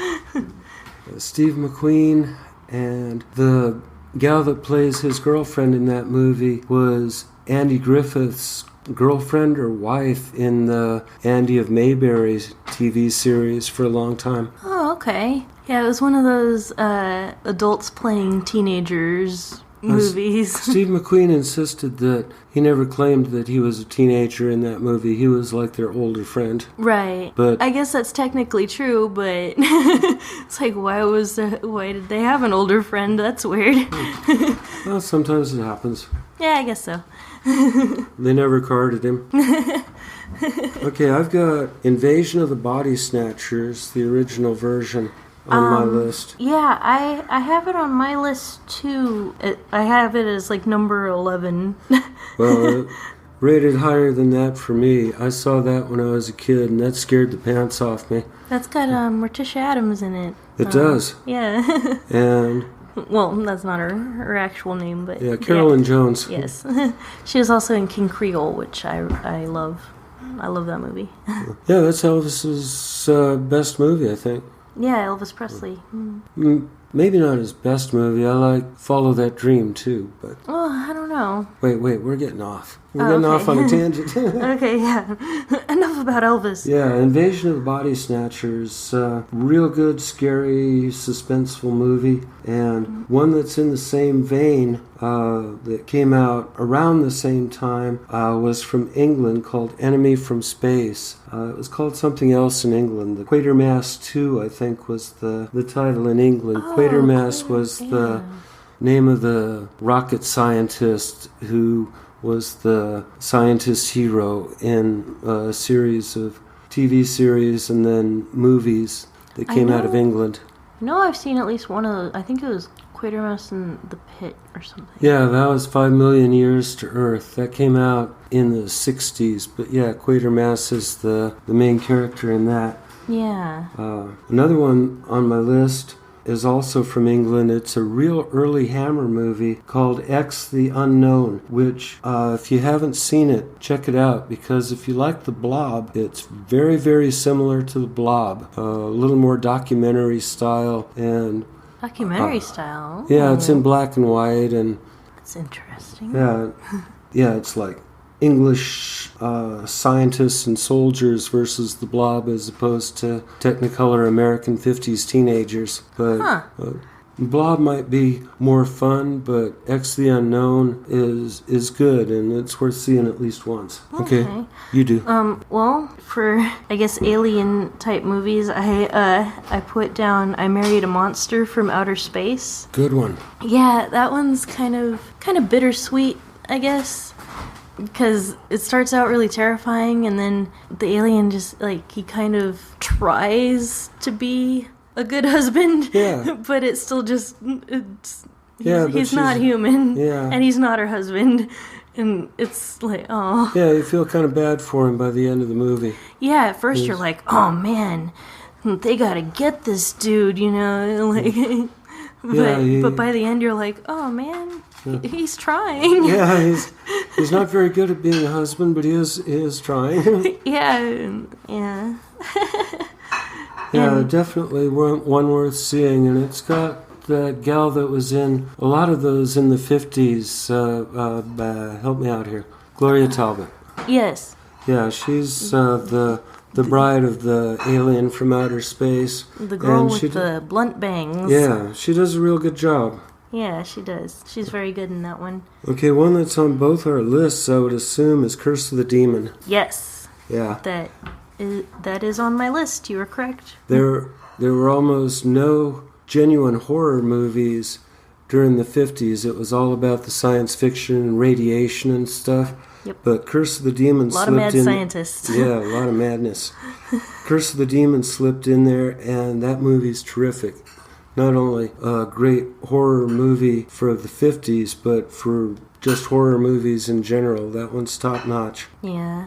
Steve McQueen, and the gal that plays his girlfriend in that movie was Andy Griffith's girlfriend or wife in the Andy of Mayberry's TV series for a long time. Oh, okay. Yeah, it was one of those adults playing teenagers movies. Steve McQueen insisted that he never claimed that he was a teenager in that movie. He was like their older friend. Right. But I guess that's technically true, but it's like, why did they have an older friend? That's weird. Well, sometimes it happens. Yeah, I guess so. They never carded him. Okay, I've got Invasion of the Body Snatchers, the original version, on my list. Yeah, I have it on my list too. I have it as like number 11. Well, rated higher than that for me. I saw that when I was a kid, and that scared the pants off me. That's got Morticia Addams in it. It does. Yeah. And... well, that's not her actual name, but... yeah, Carolyn Jones. Yes. She was also in King Creole, which I love. I love that movie. Yeah, that's Elvis's best movie, I think. Yeah, Elvis Presley. Maybe not his best movie. I like Follow That Dream, too, but... oh, I don't know. Wait, we're getting off. We're getting off on a tangent. Okay, yeah. Enough about Elvis. Yeah, Invasion of the Body Snatchers, real good, scary, suspenseful movie, and one that's in the same vein that came out around the same time was from England called Enemy from Space. It was called something else in England. The Quatermass 2, I think, was the title in England. Quatermass was the name of the rocket scientist who was the scientist hero in a series of TV series and then movies that came out of England. No, I've seen at least one of those. I think it was Quatermass in the Pit or something. Yeah, that was 5 Million Years to Earth. That came out in the 60s. But yeah, Quatermass is the main character in that. Yeah. Another one on my list is also from England. It's a real early Hammer movie called X the Unknown, which if you haven't seen it, check it out, because if you like The Blob, it's very, very similar to The Blob. A little more documentary style. And documentary style? Yeah, it's in black and white. And that's interesting. Yeah, it's like English scientists and soldiers versus the Blob as opposed to Technicolor American 50s teenagers. But Blob might be more fun, but X the Unknown is good, and it's worth seeing at least once. Okay, you do. Well, for I guess alien type movies, I put down I Married a Monster from Outer Space. Good one. Yeah, that one's kind of bittersweet, I guess, because it starts out really terrifying, and then the alien just like he kind of tries to be a good husband, but it's still just he's not human, and he's not her husband, and it's like, oh. Yeah, you feel kind of bad for him by the end of the movie. Yeah, at first you're like, oh man, they gotta get this dude, like. But by the end you're like, oh man, he's trying. Yeah, he's not very good at being a husband, but he is trying. Yeah. Yeah, definitely one worth seeing, and it's got that gal that was in a lot of those in the 50s. Help me out here. Gloria Talbot. Yes. Yeah, she's the bride of the alien from outer space. The girl with the blunt bangs. Yeah, she does a real good job. Yeah, she does. She's very good in that one. Okay, one that's on both our lists, I would assume, is Curse of the Demon. Yes. Yeah. That is on my list. You are correct. There were almost no genuine horror movies during the 50s. It was all about the science fiction and radiation and stuff. Yep. But Curse of the Demon slipped in. A lot of mad scientists. Yeah, a lot of madness. Curse of the Demon slipped in there, and that movie's terrific. Not only a great horror movie for the 50s, but for just horror movies in general. That one's top notch. Yeah.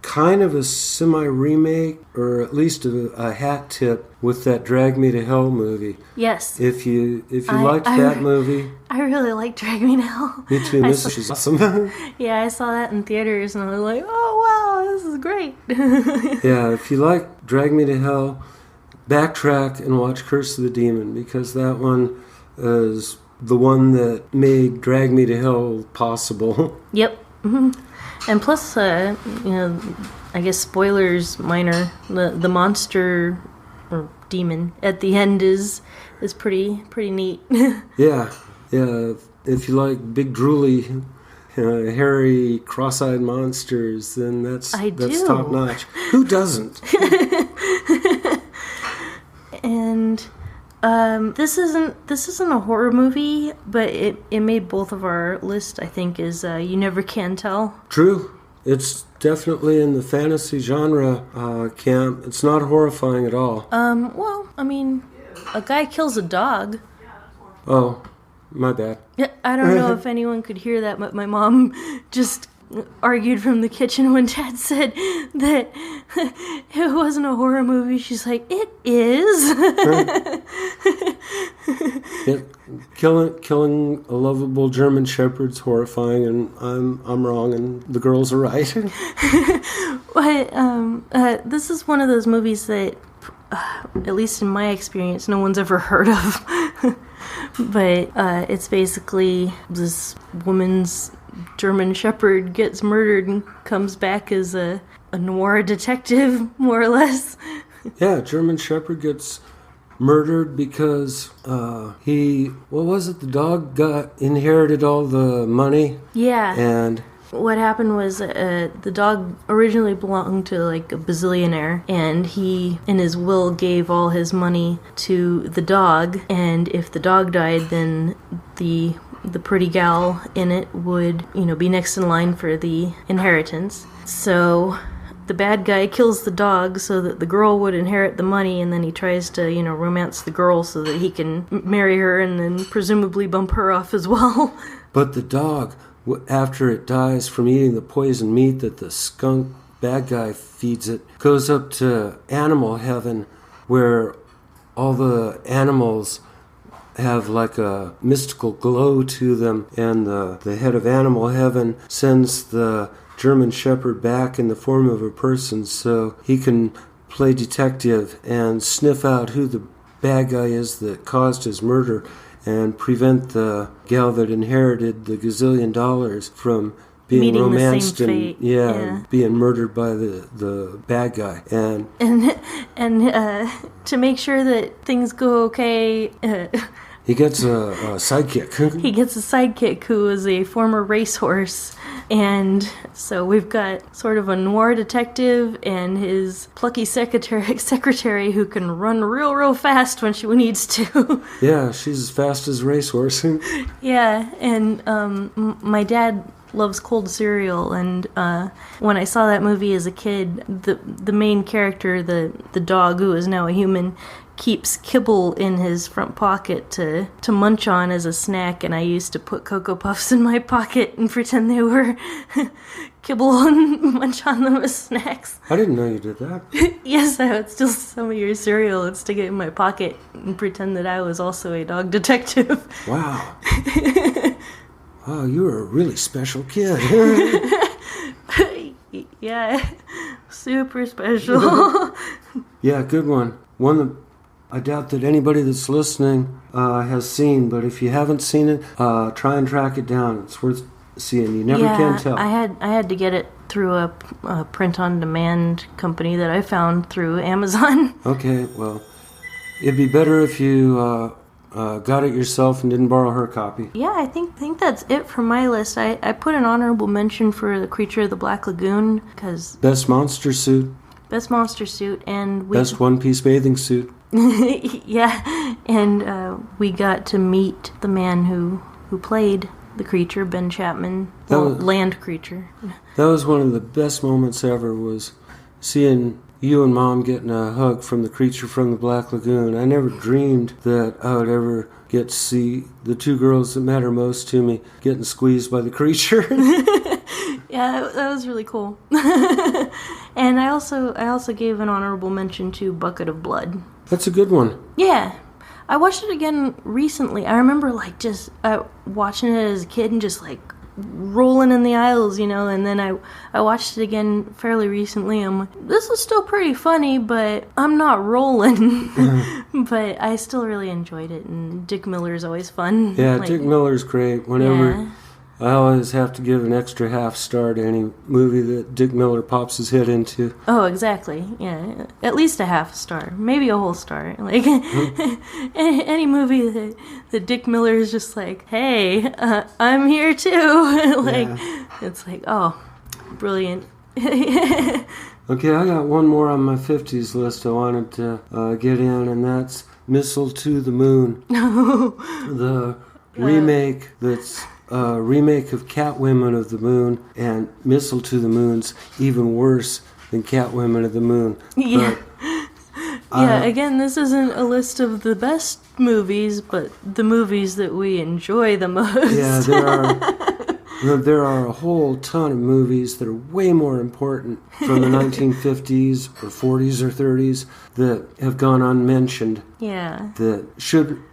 Kind of a semi-remake, or at least a hat tip with that Drag Me to Hell movie. Yes. If you liked that movie. I really like Drag Me to Hell. Me too. This is awesome. Yeah, I saw that in theaters, and I was like, oh wow, this is great. Yeah, if you like Drag Me to Hell, backtrack and watch Curse of the Demon, because that one is the one that made Drag Me to Hell possible. Yep. Mm-hmm. And plus, I guess spoilers minor. The monster or demon at the end is pretty neat. Yeah. If you like big drooly, hairy, cross-eyed monsters, then that's top notch. Who doesn't? And this isn't a horror movie, but it made both of our list, I think, is You Never Can Tell. True. It's definitely in the fantasy genre camp. It's not horrifying at all. Well, I mean, a guy kills a dog. Oh, my bad. Yeah, I don't know if anyone could hear that, but my mom just argued from the kitchen when Dad said that it wasn't a horror movie. She's like, it is. Yeah, killing a lovable German Shepherd's horrifying, and I'm wrong, and the girls are right. But this is one of those movies that, at least in my experience, no one's ever heard of. But it's basically this woman's German Shepherd gets murdered and comes back as a noir detective, more or less. Yeah, German Shepherd gets murdered because the dog inherited all the money. Yeah. And what happened was the dog originally belonged to like a bazillionaire, and he in his will gave all his money to the dog, and if the dog died, then the pretty gal in it would, be next in line for the inheritance. So the bad guy kills the dog so that the girl would inherit the money, and then he tries to, romance the girl so that he can marry her and then presumably bump her off as well. But the dog, after it dies from eating the poison meat that the skunk bad guy feeds it, goes up to animal heaven, where all the animals have like a mystical glow to them, and the head of animal heaven sends the German Shepherd back in the form of a person so he can play detective and sniff out who the bad guy is that caused his murder and prevent the gal that inherited the gazillion dollars from being meeting romanced the same and being murdered by the bad guy. And to make sure that things go okay, He gets a sidekick. He gets a sidekick who is a former racehorse. And so we've got sort of a noir detective and his plucky secretary who can run real fast when she needs to. Yeah, she's as fast as a racehorse. Yeah, and my dad loves cold cereal, and when I saw that movie as a kid, the main character, the dog who is now a human, keeps kibble in his front pocket to munch on as a snack, and I used to put Cocoa Puffs in my pocket and pretend they were kibble and munch on them as snacks. I didn't know you did that. Yes, I would steal some of your cereal and stick it in my pocket and pretend that I was also a dog detective. Wow. Wow, you were a really special kid. Yeah, super special. Yeah, good one. One that I doubt that anybody that's listening has seen, but if you haven't seen it, try and track it down. It's worth seeing. You never can tell. I had to get it through a print-on-demand company that I found through Amazon. Okay, well, it'd be better if you got it yourself and didn't borrow her copy. Yeah, I think that's it for my list. I put an honorable mention for The Creature of the Black Lagoon, because... Best monster suit. Best monster suit, and... Best one-piece bathing suit. Yeah, and we got to meet the man who played the creature, Ben Chapman, land creature. That was one of the best moments ever, was seeing you and Mom getting a hug from the creature from the Black Lagoon. I never dreamed that I would ever get to see the two girls that matter most to me getting squeezed by the creature. Yeah, that was really cool. And I also gave an honorable mention to Bucket of Blood. That's a good one. Yeah. I watched it again recently. I remember just watching it as a kid and just rolling in the aisles, and then I watched it again fairly recently. I'm like, this is still pretty funny, but I'm not rolling. But I still really enjoyed it, and Dick Miller's always fun. Yeah, Dick Miller's great. Whenever... Yeah. I always have to give an extra half star to any movie that Dick Miller pops his head into. Oh, exactly. Yeah, at least a half star, maybe a whole star. Any movie that Dick Miller is just like, hey, I'm here too. Yeah. It's like, oh, brilliant. Okay, I got one more on my 50s list I wanted to get in, and that's Missile to the Moon. The remake that's... remake of Catwomen of the Moon, and Missile to the Moon's even worse than Catwomen of the Moon. Yeah. Again, this isn't a list of the best movies, but the movies that we enjoy the most. Yeah, there are a whole ton of movies that are way more important from the 1950s or 40s or 30s that have gone unmentioned. Yeah. That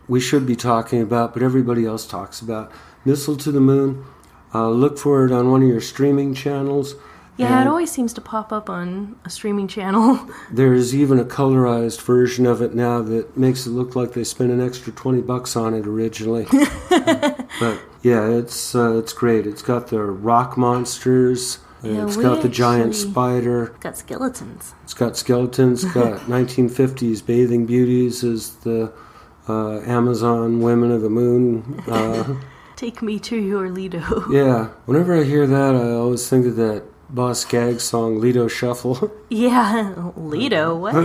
we should be talking about, but everybody else talks about. Missile to the Moon. Look for it on one of your streaming channels. Yeah, it always seems to pop up on a streaming channel. There's even a colorized version of it now that makes it look like they spent an extra $20 on it originally. But yeah, it's great. It's got the rock monsters. It's got the giant spider. It's got skeletons. It's got 1950s bathing beauties as the Amazon women of the moon. Take me to your Lido. Yeah. Whenever I hear that, I always think of that Boss Gag song, Lido Shuffle. Yeah, Lido, what?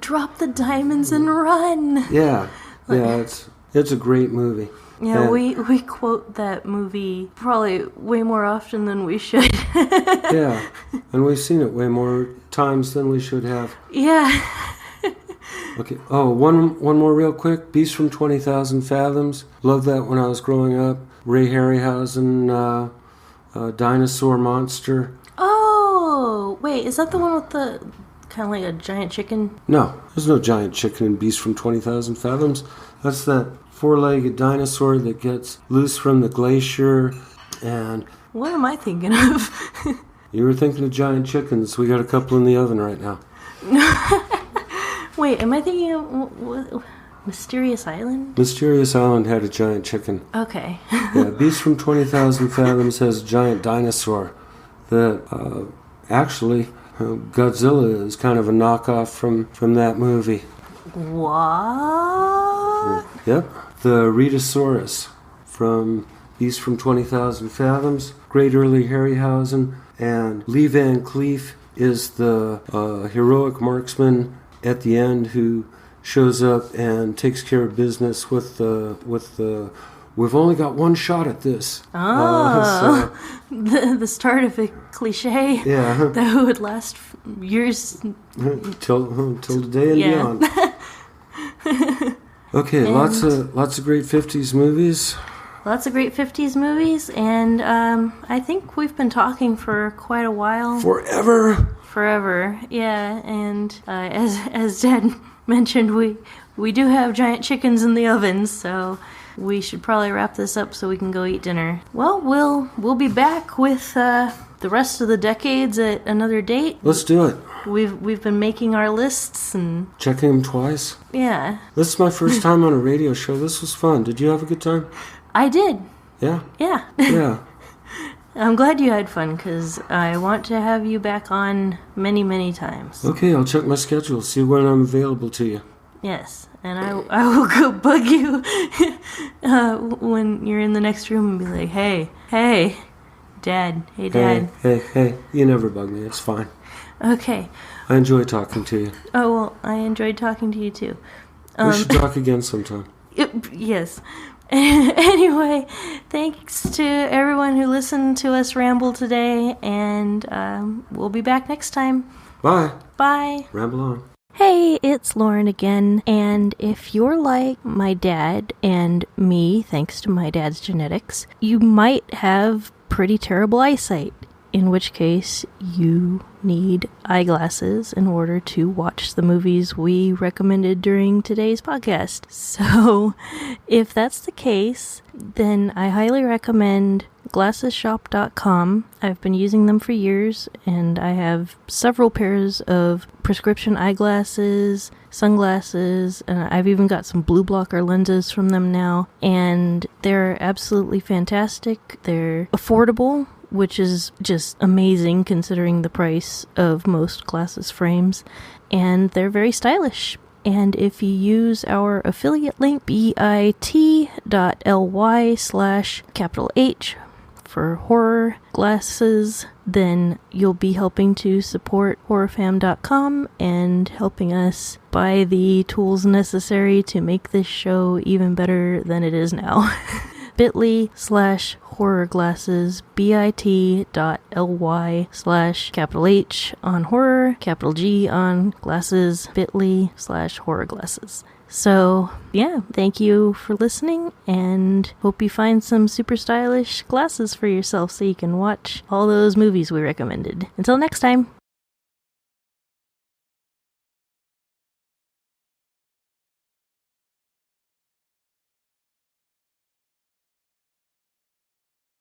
Drop the diamonds and run. Yeah, it's a great movie. Yeah, we quote that movie probably way more often than we should. Yeah, and we've seen it way more times than we should have. Yeah. Okay. Oh, one more real quick. Beast from 20,000 Fathoms. Loved that when I was growing up. Ray Harryhausen, dinosaur monster. Oh, wait, is that the one with the kind of like a giant chicken? No, there's no giant chicken in Beast from 20,000 Fathoms. That's that four-legged dinosaur that gets loose from the glacier and... What am I thinking of? You were thinking of giant chickens. We got a couple in the oven right now. Wait, am I thinking of Mysterious Island? Mysterious Island had a giant chicken. Okay. Yeah, Beast from 20,000 Fathoms has a giant dinosaur that actually Godzilla is kind of a knockoff from that movie. What? Yep. The Rhedosaurus he's from 20,000 Fathoms. Great early Harryhausen. And Lee Van Cleef is the heroic marksman at the end who shows up and takes care of business with the we've only got one shot at this. The start of a cliche that would last years. Till today and beyond. Okay, lots of great 50s movies. Lots of great 50s movies, and I think we've been talking for quite a while. Forever, yeah. And as Dad mentioned, we do have giant chickens in the oven, so we should probably wrap this up so we can go eat dinner. Well, we'll be back with the rest of the decades at another date. Let's do it. We've been making our lists and checking them twice. Yeah. This is my first time on a radio show. This was fun. Did you have a good time? I did. Yeah? Yeah. Yeah. I'm glad you had fun, because I want to have you back on many, many times. Okay, I'll check my schedule, see when I'm available to you. Yes, and I will go bug you when you're in the next room and be like, hey, Dad, hey, Dad. Hey, you never bug me, it's fine. Okay. I enjoy talking to you. Oh, well, I enjoyed talking to you, too. We should talk again sometime. Yes. Anyway, thanks to everyone who listened to us ramble today, and we'll be back next time. Bye. Bye. Ramble on. Hey, it's Lauren again, and if you're like my dad and me, thanks to my dad's genetics, you might have pretty terrible eyesight, in which case you need eyeglasses in order to watch the movies we recommended during today's podcast. So, if that's the case, then I highly recommend glassesshop.com. I've been using them for years, and I have several pairs of prescription eyeglasses, sunglasses, and I've even got some blue blocker lenses from them now, and they're absolutely fantastic. They're affordable, which is just amazing considering the price of most glasses frames, and they're very stylish. And if you use our affiliate link, bit.ly/H for horror glasses, then you'll be helping to support horrorfam.com and helping us buy the tools necessary to make this show even better than it is now. bit.ly/horror glasses, bit.ly/H on horror, G on glasses, bit.ly/horror glasses. So, yeah, thank you for listening, and hope you find some super stylish glasses for yourself so you can watch all those movies we recommended. Until next time.